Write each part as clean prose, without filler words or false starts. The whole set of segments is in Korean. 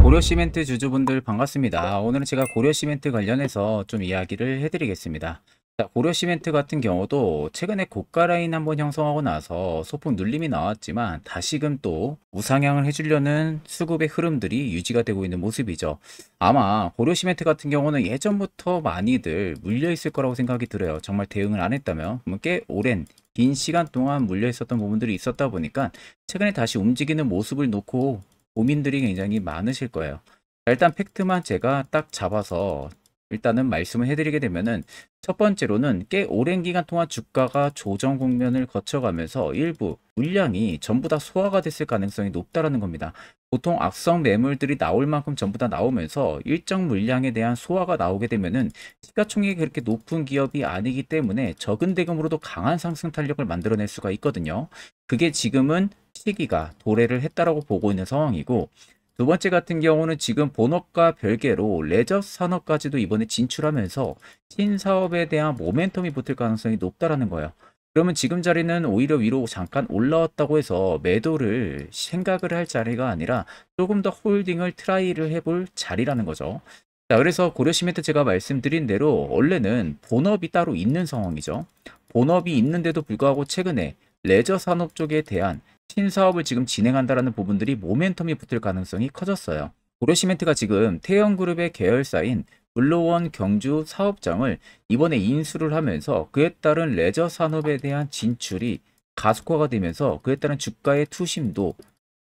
고려시멘트 주주분들 반갑습니다. 오늘은 제가 고려시멘트 관련해서 좀 이야기를 해드리겠습니다. 자, 고려시멘트 같은 경우도 최근에 고가 라인 한번 형성하고 나서 소폭 눌림이 나왔지만 다시금 또 우상향을 해주려는 수급의 흐름들이 유지가 되고 있는 모습이죠. 아마 고려시멘트 같은 경우는 예전부터 많이들 물려 있을 거라고 생각이 들어요. 정말 대응을 안 했다면 그러면 꽤 오랜 긴 시간 동안 물려 있었던 부분들이 있었다 보니까 최근에 다시 움직이는 모습을 놓고 고민들이 굉장히 많으실 거예요. 자, 일단 팩트만 제가 딱 잡아서 일단은 말씀을 해드리게 되면은 첫 번째로는 꽤 오랜 기간 동안 주가가 조정 국면을 거쳐가면서 일부 물량이 전부 다 소화가 됐을 가능성이 높다라는 겁니다. 보통 악성 매물들이 나올 만큼 전부 다 나오면서 일정 물량에 대한 소화가 나오게 되면은 시가총액이 그렇게 높은 기업이 아니기 때문에 적은 대금으로도 강한 상승 탄력을 만들어낼 수가 있거든요. 그게 지금은 시기가 도래를 했다라고 보고 있는 상황이고, 두 번째 같은 경우는 지금 본업과 별개로 레저 산업까지도 이번에 진출하면서 신사업에 대한 모멘텀이 붙을 가능성이 높다라는 거예요. 그러면 지금 자리는 오히려 위로 잠깐 올라왔다고 해서 매도를 생각을 할 자리가 아니라 조금 더 홀딩을 트라이를 해볼 자리라는 거죠. 자, 그래서 고려시멘트 제가 말씀드린 대로 원래는 본업이 따로 있는 상황이죠. 본업이 있는데도 불구하고 최근에 레저 산업 쪽에 대한 신사업을 지금 진행한다라는 부분들이 모멘텀이 붙을 가능성이 커졌어요. 고려시멘트가 지금 태영그룹의 계열사인 블루원 경주 사업장을 이번에 인수를 하면서 그에 따른 레저 산업에 대한 진출이 가속화가 되면서 그에 따른 주가의 투심도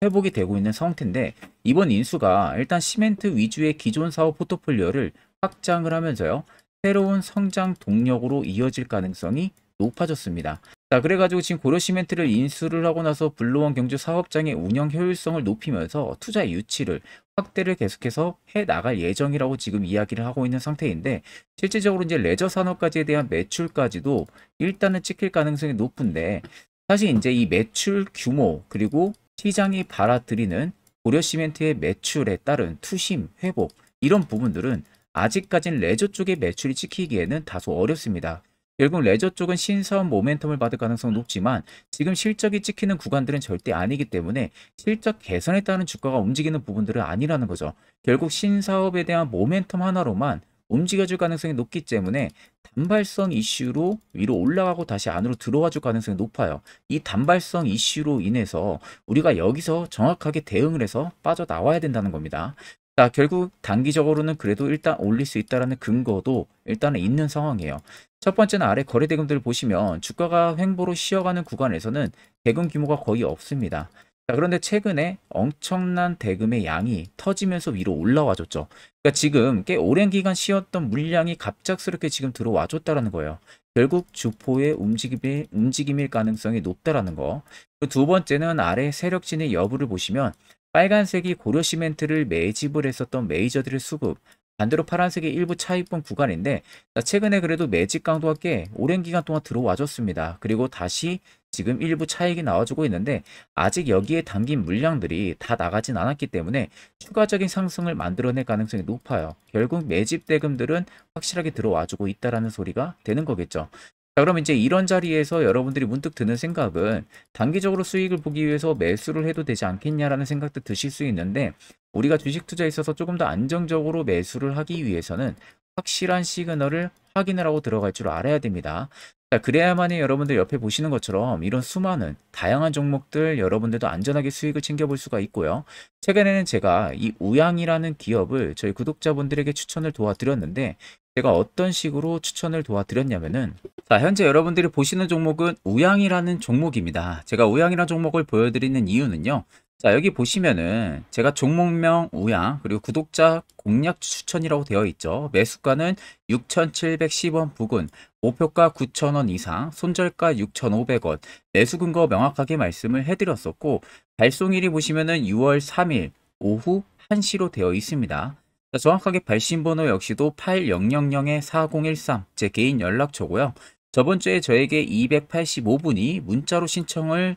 회복이 되고 있는 상태인데, 이번 인수가 일단 시멘트 위주의 기존 사업 포트폴리오를 확장을 하면서요, 새로운 성장 동력으로 이어질 가능성이 높아졌습니다. 자, 그래가지고 지금 고려시멘트를 인수를 하고 나서 블루원 경주 사업장의 운영 효율성을 높이면서 투자 유치를 확대를 계속해서 해 나갈 예정이라고 지금 이야기를 하고 있는 상태인데, 실질적으로 이제 레저 산업까지에 대한 매출까지도 일단은 찍힐 가능성이 높은데, 사실 이제 이 매출 규모 그리고 시장이 받아들이는 고려시멘트의 매출에 따른 투심 회복, 이런 부분들은 아직까지는 레저 쪽의 매출이 찍히기에는 다소 어렵습니다. 결국 레저 쪽은 신사업 모멘텀을 받을 가능성은 높지만 지금 실적이 찍히는 구간들은 절대 아니기 때문에 실적 개선에 따른 주가가 움직이는 부분들은 아니라는 거죠. 결국 신사업에 대한 모멘텀 하나로만 움직여줄 가능성이 높기 때문에 단발성 이슈로 위로 올라가고 다시 안으로 들어와 줄 가능성이 높아요. 이 단발성 이슈로 인해서 우리가 여기서 정확하게 대응을 해서 빠져나와야 된다는 겁니다. 자, 결국 단기적으로는 그래도 일단 올릴 수 있다는 근거도 일단은 있는 상황이에요. 첫 번째는 아래 거래대금들을 보시면 주가가 횡보로 쉬어가는 구간에서는 대금 규모가 거의 없습니다. 자, 그런데 최근에 엄청난 대금의 양이 터지면서 위로 올라와 줬죠. 그러니까 지금 꽤 오랜 기간 쉬었던 물량이 갑작스럽게 지금 들어와 줬다라는 거예요. 결국 주포의 움직임일 가능성이 높다라는 거. 그리고 두 번째는 아래 세력진의 여부를 보시면 빨간색이 고려시멘트를 매집을 했었던 메이저들의 수급, 반대로 파란색이 일부 차익분 구간인데, 최근에 그래도 매집 강도가 꽤 오랜 기간 동안 들어와줬습니다. 그리고 다시 지금 일부 차익이 나와주고 있는데 아직 여기에 담긴 물량들이 다 나가진 않았기 때문에 추가적인 상승을 만들어낼 가능성이 높아요. 결국 매집 대금들은 확실하게 들어와주고 있다라는 소리가 되는 거겠죠. 자, 그럼 이제 이런 자리에서 여러분들이 문득 드는 생각은 단기적으로 수익을 보기 위해서 매수를 해도 되지 않겠냐라는 생각도 드실 수 있는데, 우리가 주식 투자에 있어서 조금 더 안정적으로 매수를 하기 위해서는 확실한 시그널을 확인을 하고 들어갈 줄 알아야 됩니다. 자, 그래야만이 여러분들 옆에 보시는 것처럼 이런 수많은 다양한 종목들 여러분들도 안전하게 수익을 챙겨볼 수가 있고요. 최근에는 제가 이 우양이라는 기업을 저희 구독자분들에게 추천을 도와드렸는데, 제가 어떤 식으로 추천을 도와드렸냐면은, 자, 현재 여러분들이 보시는 종목은 우양이라는 종목입니다. 제가 우양이라는 종목을 보여드리는 이유는요, 자, 여기 보시면은 제가 종목명 우양 그리고 구독자 공략 추천이라고 되어 있죠. 매수가는 6,710원 부근, 목표가 9,000원 이상, 손절가 6,500원, 매수 근거 명확하게 말씀을 해드렸었고, 발송일이 보시면은 6월 3일 오후 1시로 되어 있습니다. 자, 정확하게 발신번호 역시도 8000-4013 제 개인 연락처고요. 저번 주에 저에게 285분이 문자로 신청을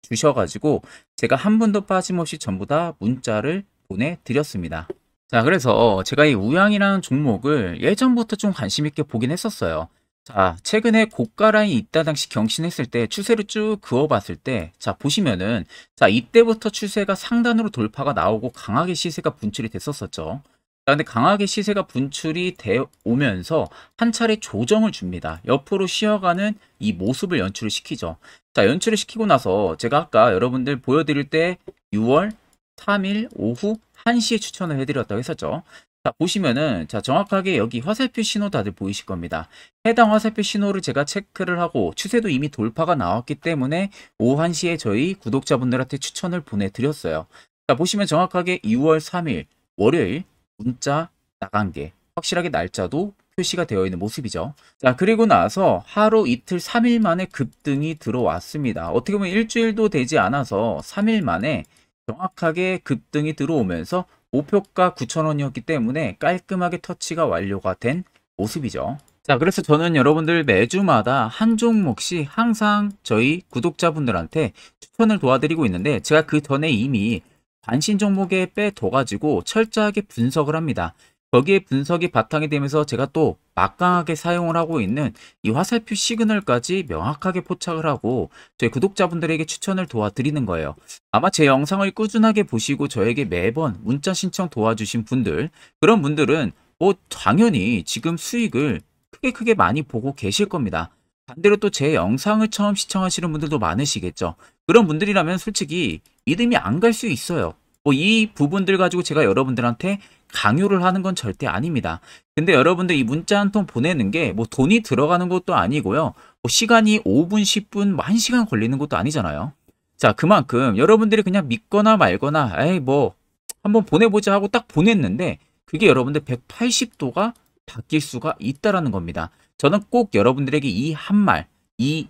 주셔가지고 제가 한 분도 빠짐없이 전부 다 문자를 보내드렸습니다. 자, 그래서 제가 이 우양이라는 종목을 예전부터 좀 관심 있게 보긴 했었어요. 자, 최근에 고가 라인이 있다 당시 경신했을 때 추세를 쭉 그어봤을 때, 자, 보시면은, 자, 이때부터 추세가 상단으로 돌파가 나오고 강하게 시세가 분출이 됐었었죠. 자, 근데 강하게 시세가 분출이 돼 오면서 한 차례 조정을 줍니다. 옆으로 쉬어가는 이 모습을 연출을 시키죠. 자, 연출을 시키고 나서 제가 아까 여러분들 보여드릴 때 6월 3일 오후 1시에 추천을 해드렸다고 했었죠. 자, 보시면은, 자, 정확하게 여기 화살표 신호 다들 보이실 겁니다. 해당 화살표 신호를 제가 체크를 하고 추세도 이미 돌파가 나왔기 때문에 오후 1시에 저희 구독자분들한테 추천을 보내드렸어요. 자, 보시면 정확하게 6월 3일 월요일 문자 나간 게 확실하게 날짜도 표시가 되어 있는 모습이죠. 자, 그리고 나서 하루 이틀 3일 만에 급등이 들어왔습니다. 어떻게 보면 일주일도 되지 않아서 3일 만에 정확하게 급등이 들어오면서 목표가 9,000원이었기 때문에 깔끔하게 터치가 완료가 된 모습이죠. 자, 그래서 저는 여러분들 매주마다 한 종목씩 항상 저희 구독자분들한테 추천을 도와드리고 있는데, 제가 그 전에 이미 관심 종목에 빼둬가지고 철저하게 분석을 합니다. 거기에 분석이 바탕이 되면서 제가 또 막강하게 사용을 하고 있는 이 화살표 시그널까지 명확하게 포착을 하고 저희 구독자분들에게 추천을 도와드리는 거예요. 아마 제 영상을 꾸준하게 보시고 저에게 매번 문자 신청 도와주신 분들, 그런 분들은 뭐 당연히 지금 수익을 크게 많이 보고 계실 겁니다. 반대로 또 제 영상을 처음 시청하시는 분들도 많으시겠죠. 그런 분들이라면 솔직히 믿음이 안 갈 수 있어요. 뭐 이 부분들 가지고 제가 여러분들한테 강요를 하는 건 절대 아닙니다. 근데 여러분들 이 문자 한 통 보내는 게 뭐 돈이 들어가는 것도 아니고요. 뭐 시간이 5분, 10분, 뭐 1시간 걸리는 것도 아니잖아요. 자, 그만큼 여러분들이 그냥 믿거나 말거나, 에이, 뭐, 한번 보내보자 하고 딱 보냈는데, 그게 여러분들 180도가 바뀔 수가 있다라는 겁니다. 저는 꼭 여러분들에게 이 한 말, 이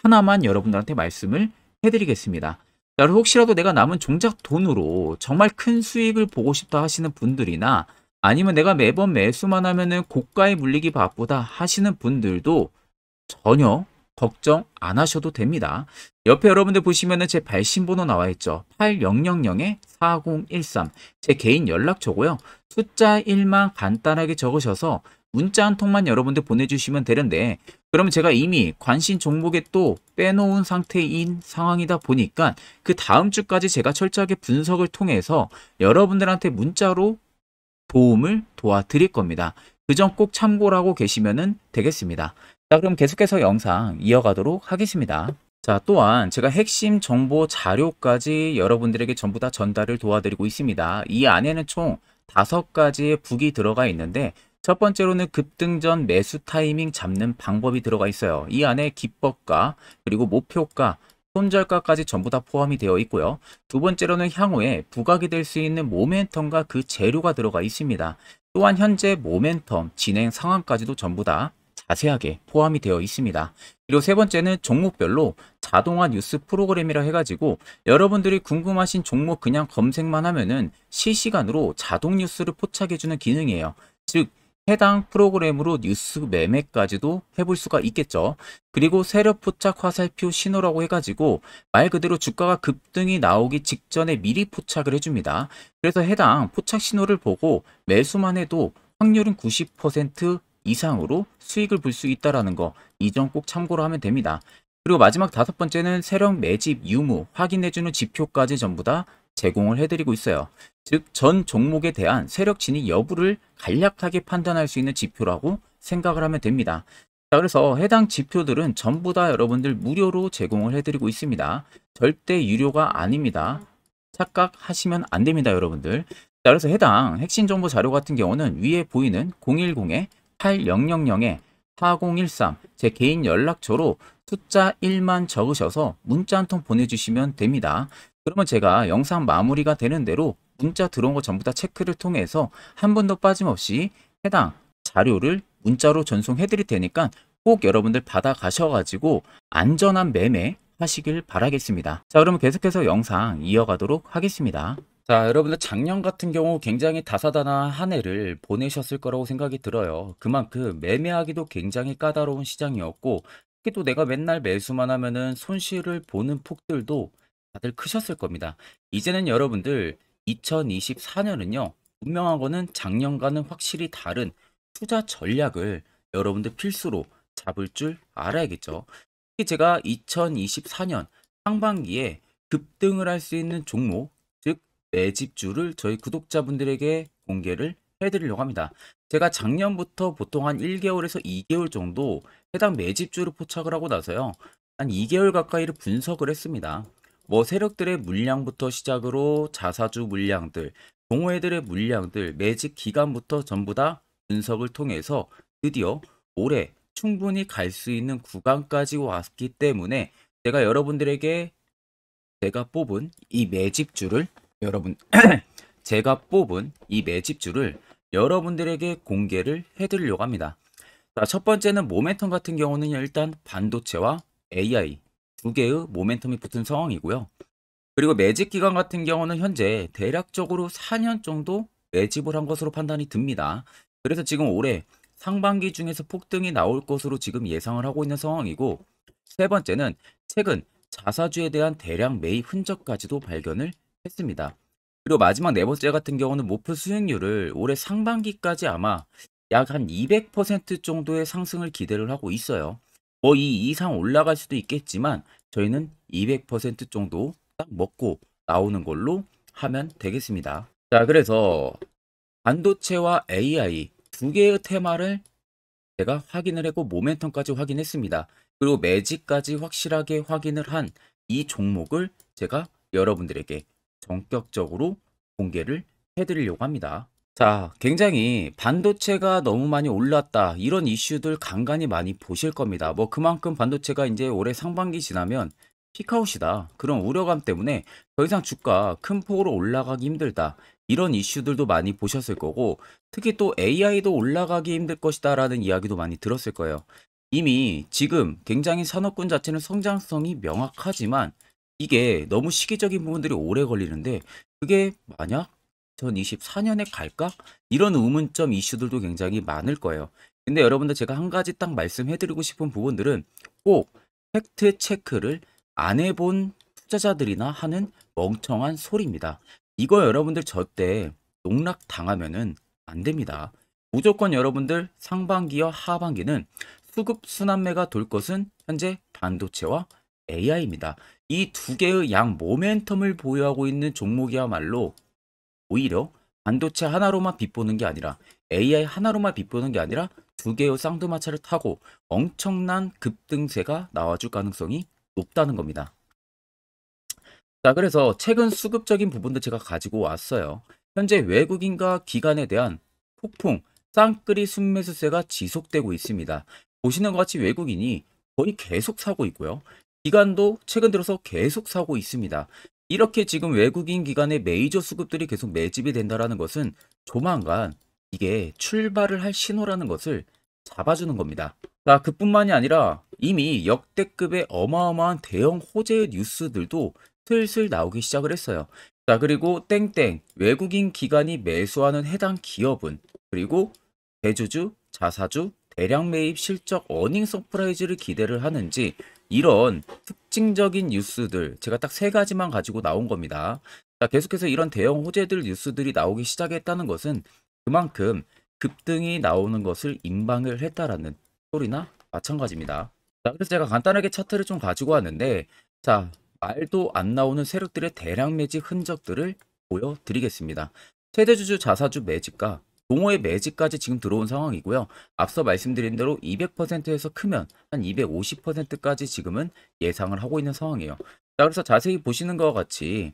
하나만 여러분들한테 말씀을 해드리겠습니다. 자, 그리고 혹시라도 내가 남은 종작 돈으로 정말 큰 수익을 보고 싶다 하시는 분들이나, 아니면 내가 매번 매수만 하면은 고가에 물리기 바쁘다 하시는 분들도 전혀 걱정 안 하셔도 됩니다. 옆에 여러분들 보시면은 제 발신번호 나와 있죠. 8000-4013. 제 개인 연락처고요. 숫자 1만 간단하게 적으셔서 문자 한 통만 여러분들 보내주시면 되는데, 그러면 제가 이미 관심 종목에 또 빼놓은 상태인 상황이다 보니까 그 다음 주까지 제가 철저하게 분석을 통해서 여러분들한테 문자로 도움을 도와드릴 겁니다. 그 점 꼭 참고를 하고 계시면 되겠습니다. 자, 그럼 계속해서 영상 이어가도록 하겠습니다. 자, 또한 제가 핵심 정보 자료까지 여러분들에게 전부 다 전달을 도와드리고 있습니다. 이 안에는 총 5가지의 북이 들어가 있는데, 첫 번째로는 급등 전 매수 타이밍 잡는 방법이 들어가 있어요. 이 안에 기법과 그리고 목표가, 손절가까지 전부 다 포함이 되어 있고요. 두 번째로는 향후에 부각이 될 수 있는 모멘텀과 그 재료가 들어가 있습니다. 또한 현재 모멘텀 진행 상황까지도 전부 다 자세하게 포함이 되어 있습니다. 그리고 세 번째는 종목별로 자동화 뉴스 프로그램이라 해가지고 여러분들이 궁금하신 종목 그냥 검색만 하면은 실시간으로 자동 뉴스를 포착해주는 기능이에요. 즉 해당 프로그램으로 뉴스 매매까지도 해볼 수가 있겠죠. 그리고 세력 포착 화살표 신호라고 해가지고 말 그대로 주가가 급등이 나오기 직전에 미리 포착을 해줍니다. 그래서 해당 포착 신호를 보고 매수만 해도 확률은 90% 이상으로 수익을 볼 수 있다는 거, 이 점 꼭 참고로 하면 됩니다. 그리고 마지막 5번째는 세력 매집 유무 확인해주는 지표까지 전부 다 제공을 해드리고 있어요. 즉 전 종목에 대한 세력 진입 여부를 간략하게 판단할 수 있는 지표라고 생각을 하면 됩니다. 자, 그래서 해당 지표들은 전부 다 여러분들 무료로 제공을 해드리고 있습니다. 절대 유료가 아닙니다. 착각하시면 안 됩니다, 여러분들. 자, 그래서 해당 핵심 정보 자료 같은 경우는 위에 보이는 010-8000-4013 제 개인 연락처로 숫자 1만 적으셔서 문자 한 통 보내주시면 됩니다. 그러면 제가 영상 마무리가 되는 대로 문자 들어온 거 전부 다 체크를 통해서 한 번도 빠짐없이 해당 자료를 문자로 전송해 드릴 테니까 꼭 여러분들 받아 가셔가지고 안전한 매매 하시길 바라겠습니다. 자, 그러면 계속해서 영상 이어가도록 하겠습니다. 자, 여러분들 작년 같은 경우 굉장히 다사다난한 한 해를 보내셨을 거라고 생각이 들어요. 그만큼 매매하기도 굉장히 까다로운 시장이었고, 특히 또 내가 맨날 매수만 하면은 손실을 보는 폭들도 다들 크셨을 겁니다. 이제는 여러분들 2024년은요, 분명한 거는 작년과는 확실히 다른 투자 전략을 여러분들 필수로 잡을 줄 알아야겠죠. 특히 제가 2024년 상반기에 급등을 할 수 있는 종목, 즉 매집주를 저희 구독자분들에게 공개를 해드리려고 합니다. 제가 작년부터 보통 한 1개월에서 2개월 정도 해당 매집주를 포착을 하고 나서요. 한 2개월 가까이를 분석을 했습니다. 뭐 세력들의 물량부터 시작으로 자사주 물량들, 동호회들의 물량들, 매집 기간부터 전부 다 분석을 통해서 드디어 올해 충분히 갈 수 있는 구간까지 왔기 때문에 제가 여러분들에게 제가 뽑은 이 매집주를 여러분 제가 뽑은 이 매집주를 여러분들에게 공개를 해드리려고 합니다. 자, 첫 번째는 모멘텀 같은 경우는 일단 반도체와 AI 두 개의 모멘텀이 붙은 상황이고요. 그리고 매집 기간 같은 경우는 현재 대략적으로 4년 정도 매집을 한 것으로 판단이 듭니다. 그래서 지금 올해 상반기 중에서 폭등이 나올 것으로 지금 예상을 하고 있는 상황이고, 세 번째는 최근 자사주에 대한 대량 매입 흔적까지도 발견을 했습니다. 그리고 마지막 네 번째 같은 경우는 목표 수익률을 올해 상반기까지 아마 약 한 200% 정도의 상승을 기대를 하고 있어요. 뭐 이 이상 올라갈 수도 있겠지만 저희는 200% 정도 딱 먹고 나오는 걸로 하면 되겠습니다. 자, 그래서 반도체와 AI 두 개의 테마를 제가 확인을 했고 모멘텀까지 확인했습니다. 그리고 매직까지 확실하게 확인을 한 이 종목을 제가 여러분들에게 전격적으로 공개를 해드리려고 합니다. 자, 굉장히 반도체가 너무 많이 올랐다, 이런 이슈들 간간히 많이 보실 겁니다. 뭐 그만큼 반도체가 이제 올해 상반기 지나면 피크아웃이다, 그런 우려감 때문에 더 이상 주가 큰 폭으로 올라가기 힘들다, 이런 이슈들도 많이 보셨을 거고, 특히 또 AI도 올라가기 힘들 것이다 라는 이야기도 많이 들었을 거예요. 이미 지금 굉장히 산업군 자체는 성장성이 명확하지만 이게 너무 시기적인 부분들이 오래 걸리는데, 그게 만약 2024년에 갈까? 이런 의문점 이슈들도 굉장히 많을 거예요. 근데 여러분들 제가 한 가지 딱 말씀해드리고 싶은 부분들은 꼭 팩트 체크를 안 해본 투자자들이나 하는 멍청한 소리입니다. 이거 여러분들 저때 농락 당하면은 안 됩니다. 무조건 여러분들 상반기와 하반기는 수급 순환매가 돌 것은 현재 반도체와 AI입니다. 이 두 개의 양 모멘텀을 보유하고 있는 종목이야말로 오히려 반도체 하나로만 빗보는 게 아니라 AI 하나로만 빗보는 게 아니라 두 개의 쌍두마차를 타고 엄청난 급등세가 나와줄 가능성이 높다는 겁니다. 자, 그래서 최근 수급적인 부분도 제가 가지고 왔어요. 현재 외국인과 기관에 대한 폭풍 쌍끌이 순매수세가 지속되고 있습니다. 보시는 것 같이 외국인이 거의 계속 사고 있고요. 기관도 최근 들어서 계속 사고 있습니다. 이렇게 지금 외국인 기관의 메이저 수급들이 계속 매집이 된다는 것은 조만간 이게 출발을 할 신호라는 것을 잡아주는 겁니다. 자, 그뿐만이 아니라 이미 역대급의 어마어마한 대형 호재의 뉴스들도 슬슬 나오기 시작을 했어요. 자, 그리고 땡땡 외국인 기관이 매수하는 해당 기업은, 그리고 대주주, 자사주, 대량 매입 실적 어닝 서프라이즈를 기대를 하는지, 이런 특징적인 뉴스들 제가 딱 세 가지만 가지고 나온 겁니다. 자, 계속해서 이런 대형 호재들 뉴스들이 나오기 시작했다는 것은 그만큼 급등이 나오는 것을 임방을 했다라는 소리나 마찬가지입니다. 자, 그래서 제가 간단하게 차트를 좀 가지고 왔는데, 자, 말도 안 나오는 세력들의 대량 매집 흔적들을 보여드리겠습니다. 최대주주 자사주 매집과 동호회 매집까지 지금 들어온 상황이고요. 앞서 말씀드린 대로 200%에서 크면 한 250%까지 지금은 예상을 하고 있는 상황이에요. 자, 그래서 자세히 보시는 것과 같이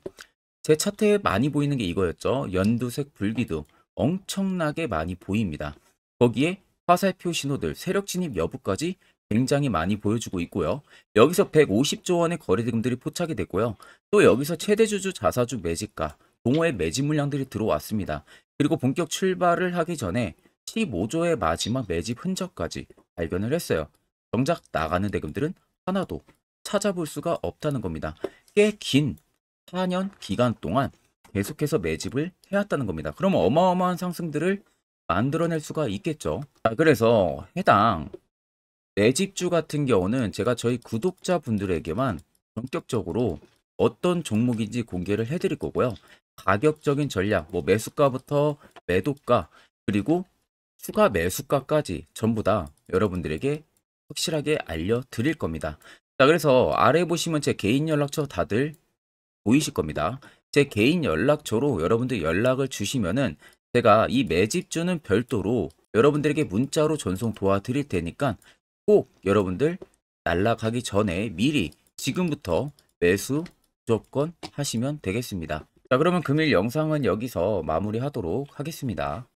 제 차트에 많이 보이는 게 이거였죠. 연두색 불기둥 엄청나게 많이 보입니다. 거기에 화살표 신호들, 세력 진입 여부까지 굉장히 많이 보여주고 있고요. 여기서 150조 원의 거래대금들이 포착이 됐고요. 또 여기서 최대주주 자사주 매집가, 동호회 매집 물량들이 들어왔습니다. 그리고 본격 출발을 하기 전에 15조의 마지막 매집 흔적까지 발견을 했어요. 정작 나가는 대금들은 하나도 찾아볼 수가 없다는 겁니다. 꽤 긴 4년 기간 동안 계속해서 매집을 해왔다는 겁니다. 그럼 어마어마한 상승들을 만들어낼 수가 있겠죠. 자, 그래서 해당 매집주 같은 경우는 제가 저희 구독자분들에게만 본격적으로 어떤 종목인지 공개를 해드릴 거고요. 가격적인 전략, 뭐 매수가부터 매도가, 그리고 추가 매수가까지 전부 다 여러분들에게 확실하게 알려드릴 겁니다. 자, 그래서 아래 보시면 제 개인 연락처 다들 보이실 겁니다. 제 개인 연락처로 여러분들 연락을 주시면은 제가 이 매집주는 별도로 여러분들에게 문자로 전송 도와드릴 테니까 꼭 여러분들 날라가기 전에 미리 지금부터 매수 무조건 하시면 되겠습니다. 자, 그러면 금일 영상은 여기서 마무리하도록 하겠습니다.